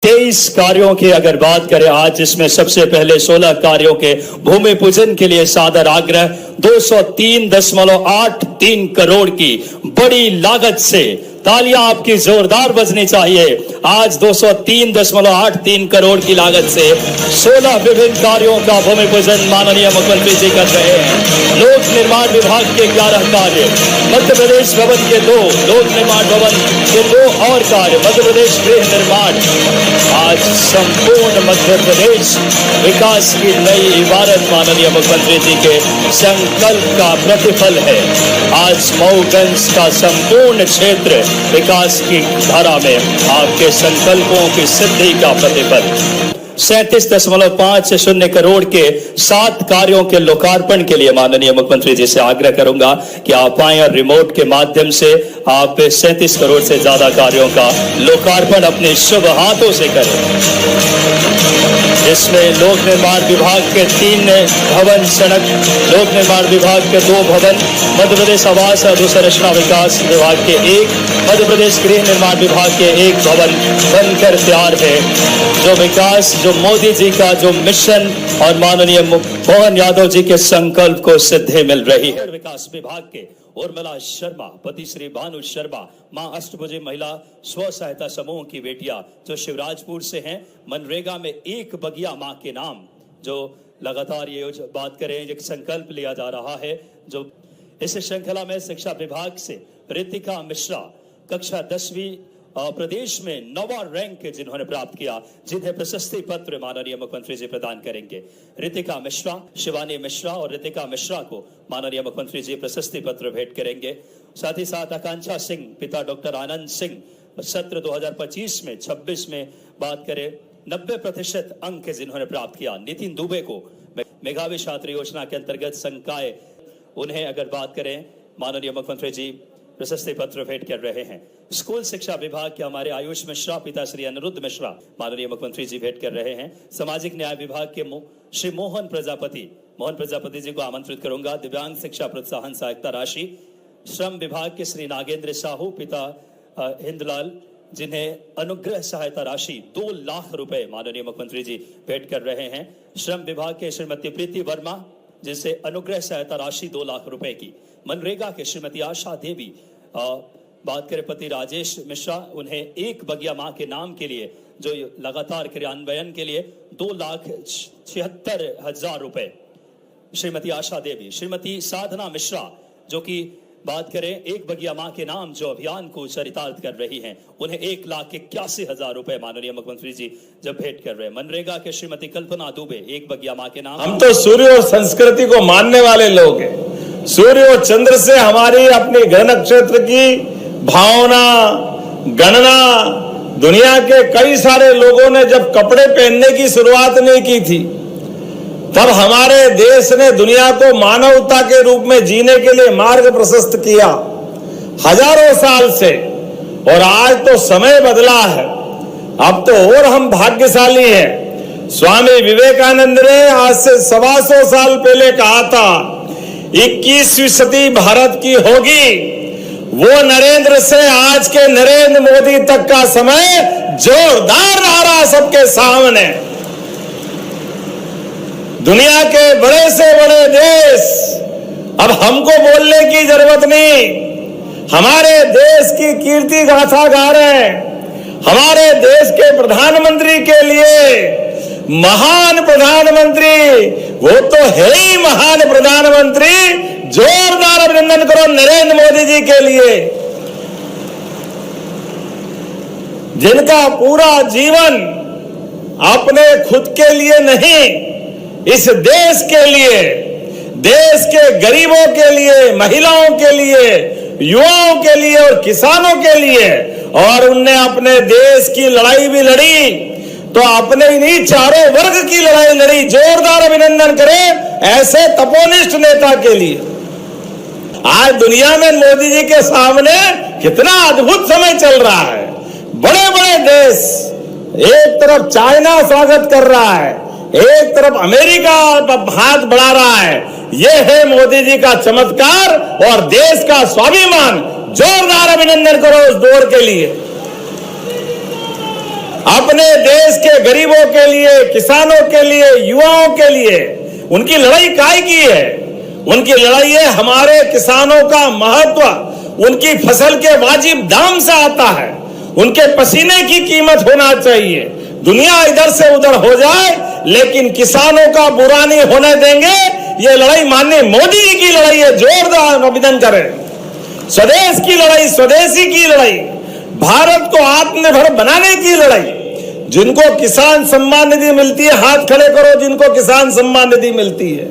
23 कार्यों की अगर बात करें आज, इसमें सबसे पहले 16 कार्यों के भूमि पूजन के लिए सादर आग्रह 203.83 करोड़ की बड़ी लागत से तालियां आपकी जोरदार बजनी चाहिए। आज 203.83 करोड़ की लागत से 16 विभिन्न कार्यों का भूमि पूजन माननीय मुख्यमंत्री जी कर रहे हैं। लोक निर्माण विभाग के 11 कार्य, मध्य प्रदेश भवन के 2, लोक निर्माण भवन के 2 और कार्य, मध्य प्रदेश गृह निर्माण। आज संपूर्ण मध्य प्रदेश विकास की नई इबारत माननीय मुख्यमंत्री जी के संकल्प का प्रतिफल है। आज मऊगंज का संपूर्ण क्षेत्र विकास की धारा में आपके संकल्पों की सिद्धि का प्रतिफल। 37.50 करोड़ के 7 कार्यों के लोकार्पण के लिए माननीय मुख्यमंत्री जी से आग्रह करूंगा कि आप आए और रिमोट के माध्यम से आप 37 करोड़ से ज्यादा कार्यों का लोकार्पण अपने शुभ हाथों से करें। इसमें लोक निर्माण विभाग के 3 भवन, सड़क लोक निर्माण विभाग के 2 भवन, मध्य प्रदेश आवास और अधोसंरचना विकास विभाग के 1, मध्य प्रदेश गृह निर्माण विभाग के 1 भवन बनकर तैयार है। जो विकास, जो मोदी जी का जो मिशन और माननीय मोहन यादव जी के संकल्प को सिद्धि मिल रही है। विकास विभाग के उर्मिला शर्मा, पति श्री भानु शर्मा, मां अष्टभुजी महिला स्व सहायता समूह की बेटियां जो शिवराजपुर से हैं, मनरेगा में 1 बगिया मां के नाम, जो लगातार ये बात करें, एक संकल्प लिया जा रहा है। जो इस श्रृंखला में शिक्षा विभाग से रितिका मिश्रा कक्षा 10वीं प्रदेश में 9वां रैंक जिन्होंने प्राप्त किया, जिन्हें प्रशस्ति पत्र माननीय मुख्यमंत्री जी प्रदान करेंगे। रितिका मिश्रा, शिवानी मिश्रा और रितिका मिश्रा को माननीय मुख्यमंत्री जी प्रशस्ति पत्र भेंट करेंगे। साथ ही साथ आकांक्षा सिंह, पिता डॉक्टर आनंद सिंह, सत्र 2025 में 26 में बात करें 90% अंक जिन्होंने प्राप्त किया। नितिन दुबे को मेघावी छात्र योजना के अंतर्गत संकाय, उन्हें अगर बात करें माननीय मुख्यमंत्री जी प्रशस्ति पत्र भेंट कर रहे हैं। स्कूल शिक्षा विभाग के हमारे आयुष मिश्रा, पिता श्री अनिरुद्ध मिश्रा, माननीय मुख्यमंत्री जी भेंट कर रहे हैं। सामाजिक न्याय विभाग के श्री मोहन प्रजापति जी को आमंत्रित करूंगा। दिव्यांग शिक्षा प्रोत्साहन सहायता राशि। श्रम विभाग के श्री नागेंद्र साहू, पिता हिंदलाल, जिन्हें अनुग्रह सहायता राशि 2 लाख रुपए माननीय मुख्यमंत्री जी भेंट कर रहे हैं। श्रम विभाग के श्रीमती प्रीति वर्मा, जिनसे अनुग्रह सहायता राशि 2 लाख रुपए की। मनरेगा के श्रीमती आशा देवी, बात करें पति राजेश मिश्रा, उन्हें 1 बगिया मां के नाम के लिए जो लगातार क्रियान्वयन के लिए 2,76,000 रुपए। श्रीमती आशा देवी, श्रीमती साधना मिश्रा, जो कि बात करें 1 बगिया मां के नाम जो अभियान को चरितार्थ कर रही हैं, उन्हें 1,81,000 रुपए माननीय मुख्यमंत्री जी जब भेंट कर रहे हैं। मनरेगा के श्रीमती कल्पना दुबे, 1 बगिया मां के नाम। हम तो सूर्य और संस्कृति को मानने वाले लोग हैं। सूर्य और चंद्र से हमारी अपने ग्रह नक्षत्र की भावना, गणना, दुनिया के कई सारे लोगों ने जब कपड़े पहनने की शुरुआत नहीं की थी, तब हमारे देश ने दुनिया को मानवता के रूप में जीने के लिए मार्ग प्रशस्त किया हजारों साल से। और आज तो समय बदला है, अब तो और हम भाग्यशाली हैं। स्वामी विवेकानंद ने आज से 125 साल पहले कहा था, 21वीं सदी भारत की होगी। वो नरेंद्र से आज के नरेंद्र मोदी तक का समय जोरदार रहा सबके सामने। दुनिया के बड़े से बड़े देश अब हमको बोलने की जरूरत नहीं, हमारे देश की कीर्ति गाथा गा रहे हैं। हमारे देश के प्रधानमंत्री के लिए महान प्रधानमंत्री, वो तो है ही महान प्रधानमंत्री। जोरदार अभिनंदन करो नरेंद्र मोदी जी के लिए, जिनका पूरा जीवन अपने खुद के लिए नहीं, इस देश के लिए, देश के गरीबों के लिए, महिलाओं के लिए, युवाओं के लिए और किसानों के लिए, और उनने अपने देश की लड़ाई भी लड़ी तो अपने इन्हीं चारों वर्ग की लड़ाई लड़ी। जोरदार अभिनंदन करें ऐसे तपोनिष्ठ नेता के लिए। आज दुनिया में मोदी जी के सामने कितना अद्भुत समय चल रहा है। बड़े बड़े देश, एक तरफ चाइना स्वागत कर रहा है, एक तरफ अमेरिका हाथ बढ़ा रहा है। यह है मोदी जी का चमत्कार और देश का स्वाभिमान। जोरदार अभिनंदन करो उस दौर के लिए। अपने देश के गरीबों के लिए, किसानों के लिए, युवाओं के लिए उनकी लड़ाई काय की है? उनकी लड़ाई है हमारे किसानों का महत्व उनकी फसल के वाजिब दाम से आता है, उनके पसीने की कीमत होना चाहिए। दुनिया इधर से उधर हो जाए लेकिन किसानों का बुरा नहीं होने देंगे। ये लड़ाई माननीय मोदी जी की लड़ाई है, जोरदार अभिनंदन करें। स्वदेश की लड़ाई, स्वदेशी की लड़ाई, भारत को आत्मनिर्भर बनाने की लड़ाई। जिनको किसान सम्मान निधि मिलती है हाथ खड़े करो, जिनको किसान सम्मान निधि मिलती है।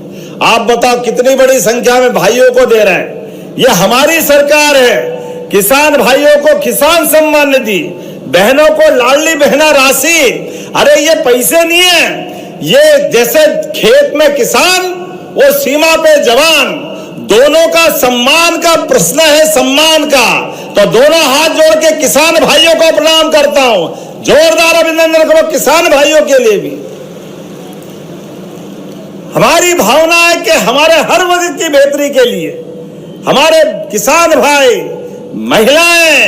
आप बताओ कितनी बड़ी संख्या में भाइयों को दे रहे हैं। ये हमारी सरकार है। किसान भाइयों को किसान सम्मान निधि, बहनों को लाडली बहना राशि। अरे ये पैसे नहीं है, ये जैसे खेत में किसान और सीमा पे जवान, दोनों का सम्मान का प्रश्न है, सम्मान का। तो दोनों हाथ जोड़ के किसान भाइयों को प्रणाम करता हूं। जोरदार अभिनंदन करो किसान भाइयों के लिए भी। हमारी भावना है कि हमारे हर वर्ग की बेहतरी के लिए हमारे किसान भाई, महिलाएं,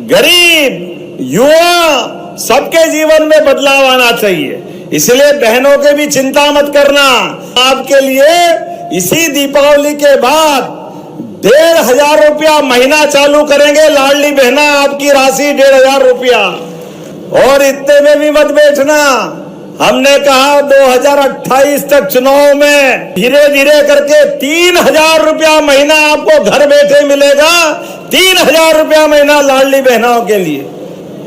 गरीब, युवा सबके जीवन में बदलाव आना चाहिए। इसलिए बहनों के भी चिंता मत करना। आपके लिए इसी दीपावली के बाद 1,500 रुपया महीना चालू करेंगे। लाडली बहना आपकी राशि 1,500 रुपया। और इतने में भी मत बैठना। हमने कहा 2028 तक चुनाव में धीरे धीरे करके 3,000 रुपया महीना आपको घर बैठे मिलेगा। 3,000 रुपया महीना लाडली बहनों के लिए।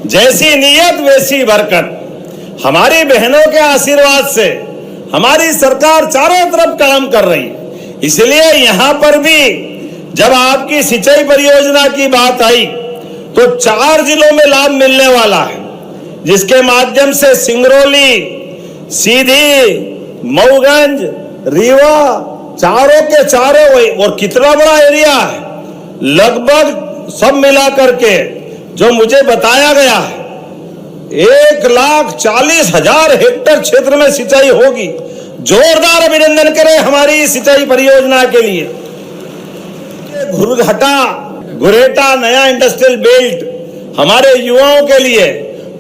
जैसी नीयत वैसी बरकत। हमारी बहनों के आशीर्वाद से हमारी सरकार चारों तरफ काम कर रही है। इसलिए यहां पर भी जब आपकी सिंचाई परियोजना की बात आई तो 4 जिलों में लाभ मिलने वाला है, जिसके माध्यम से सिंगरौली, सीधी, मऊगंज, रीवा, चारों के चारों, और कितना बड़ा एरिया है, लगभग सब मिला करके जो मुझे बताया गया है 1,40,000 हेक्टेयर क्षेत्र में सिंचाई होगी। जोरदार अभिनंदन करें हमारी सिंचाई परियोजना के लिए। घुरेटा नया इंडस्ट्रियल बेल्ट हमारे युवाओं के लिए,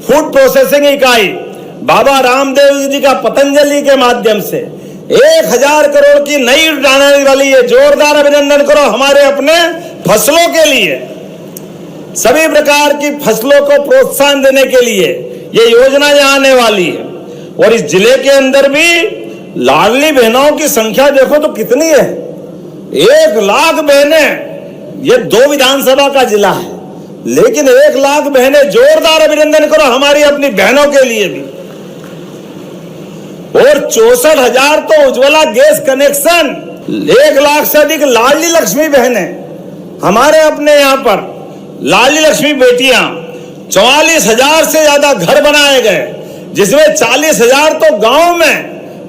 फूड प्रोसेसिंग इकाई बाबा रामदेव जी का पतंजलि के माध्यम से 1,000 करोड़ की नई आने वाली है। जोरदार अभिनंदन करो हमारे अपने फसलों के लिए। सभी प्रकार की फसलों को प्रोत्साहन देने के लिए ये योजना यहाँ आने वाली है। और इस जिले के अंदर भी लाडली बहनों की संख्या देखो तो कितनी है, 1 लाख बहनें। ये 2 विधानसभा का जिला है लेकिन 1 लाख बहनें। जोरदार अभिनंदन करो हमारी अपनी बहनों के लिए भी। और 64,000 तो उज्ज्वला गैस कनेक्शन, 1 लाख से अधिक लाडली लक्ष्मी बहनें हमारे अपने यहाँ पर, लाडली लक्ष्मी बेटियां। 44,000 से ज्यादा घर बनाए गए, जिसमें 40,000 तो गांव में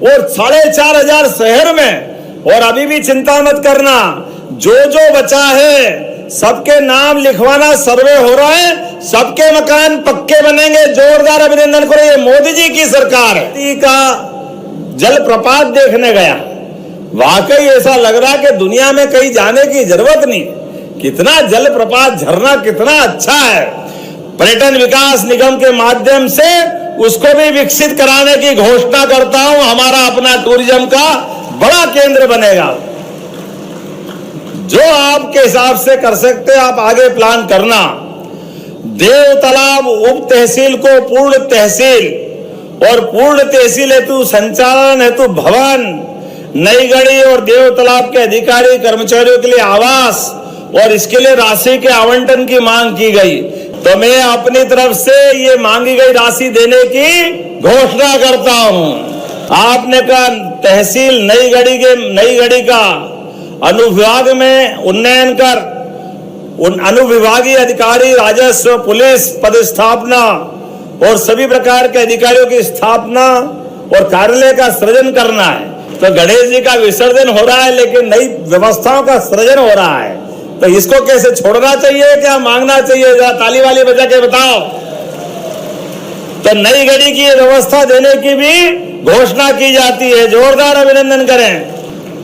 और 4,500 शहर में। और अभी भी चिंता मत करना, जो जो बचा है सबके नाम लिखवाना सर्वे हो रहा है, सबके मकान पक्के बनेंगे। जोरदार अभिनंदन करो, ये मोदी जी की सरकार है। का जलप्रपात देखने गया, वाकई ऐसा लग रहा कि दुनिया में कहीं जाने की जरूरत नहीं। कितना जलप्रपात, झरना कितना अच्छा है। पर्यटन विकास निगम के माध्यम से उसको भी विकसित कराने की घोषणा करता हूं। हमारा अपना टूरिज्म का बड़ा केंद्र बनेगा। जो आपके हिसाब से कर सकते आप आगे प्लान करना। देव तालाब उप तहसील को पूर्ण तहसील और पूर्ण तहसील हेतु संचालन हेतु भवन, नई गढ़ी और देव तालाब के अधिकारी कर्मचारियों के लिए आवास और इसके लिए राशि के आवंटन की मांग की गई। तो मैं अपनी तरफ से ये मांगी गई राशि देने की घोषणा करता हूं। आपने कहा तहसील नई गढ़ी का अनुविभाग में उन्नयन कर अनुविभागीय अधिकारी, राजस्व, पुलिस पदस्थापना और सभी प्रकार के अधिकारियों की स्थापना और कार्यालय का सृजन करना है। तो गणेश जी का विसर्जन हो रहा है लेकिन नई व्यवस्थाओं का सृजन हो रहा है। तो इसको कैसे छोड़ना चाहिए, क्या मांगना चाहिए? जरा ताली वाली बजा के बताओ। तो नई गढ़ी की व्यवस्था देने की भी घोषणा की जाती है। जोरदार अभिनंदन करें।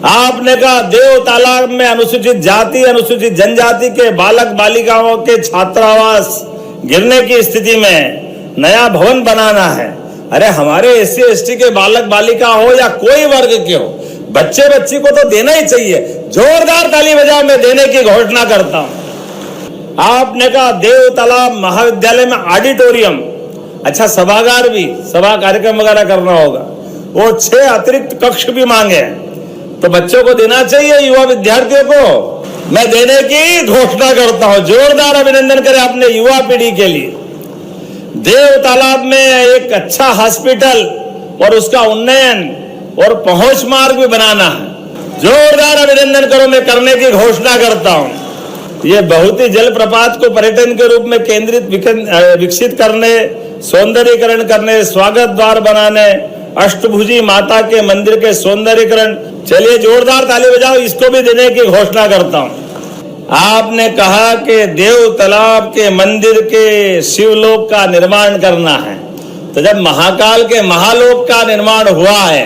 आपने कहा देव तालाब में अनुसूचित जाति, अनुसूचित जनजाति के बालक बालिकाओं के छात्रावास गिरने की स्थिति में नया भवन बनाना है। अरे हमारे SC/ST के बालक बालिका हो या कोई वर्ग के हो, बच्चे बच्ची को तो देना ही चाहिए। जोरदार ताली बजाओ, मैं देने की घोषणा करता हूं। आपने कहा देव तालाब महाविद्यालय में ऑडिटोरियम, अच्छा सभागार भी, सभा कार्यक्रम वगैरह करना होगा, वो 6 अतिरिक्त कक्ष भी मांगे, तो बच्चों को देना चाहिए, युवा विद्यार्थियों को। मैं देने की घोषणा करता हूं। जोरदार अभिनंदन करें अपने युवा पीढ़ी के लिए। देव तालाब में एक अच्छा हॉस्पिटल और उसका उन्नयन और पहुंच मार्ग भी बनाना है। जोरदार अभिनंदन करो, मैं करने की घोषणा करता हूं। ये बहुत ही जलप्रपात को पर्यटन के रूप में विकसित करने, सौंदर्यीकरण करने, स्वागत द्वार बनाने, अष्टभुजी माता के मंदिर के सौंदर्यीकरण, चलिए जोरदार ताली बजाओ, इसको भी देने की घोषणा करता हूं। आपने कहा कि देव तालाब के मंदिर के शिवलोक का निर्माण करना है, तो जब महाकाल के महालोक का निर्माण हुआ है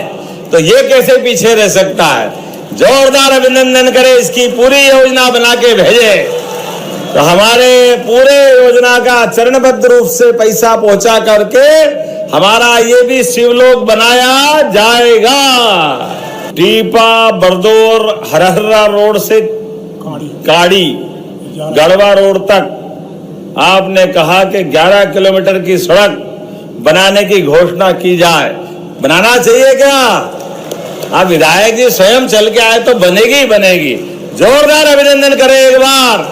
तो ये कैसे पीछे रह सकता है। जोरदार अभिनंदन करें, इसकी पूरी योजना बना के भेजे तो हमारे पूरे योजना का चरणबद्ध रूप से पैसा पहुंचा करके हमारा ये भी शिवलोक बनाया जाएगा। टीपा बरदौर हरहरा रोड से काड़ी गढ़वा रोड तक आपने कहा कि 11 किलोमीटर की सड़क बनाने की घोषणा की जाए। बनाना चाहिए क्या? आप विधायक जी स्वयं चल के आए तो बनेगी ही बनेगी। जोरदार अभिनंदन करें एक बार।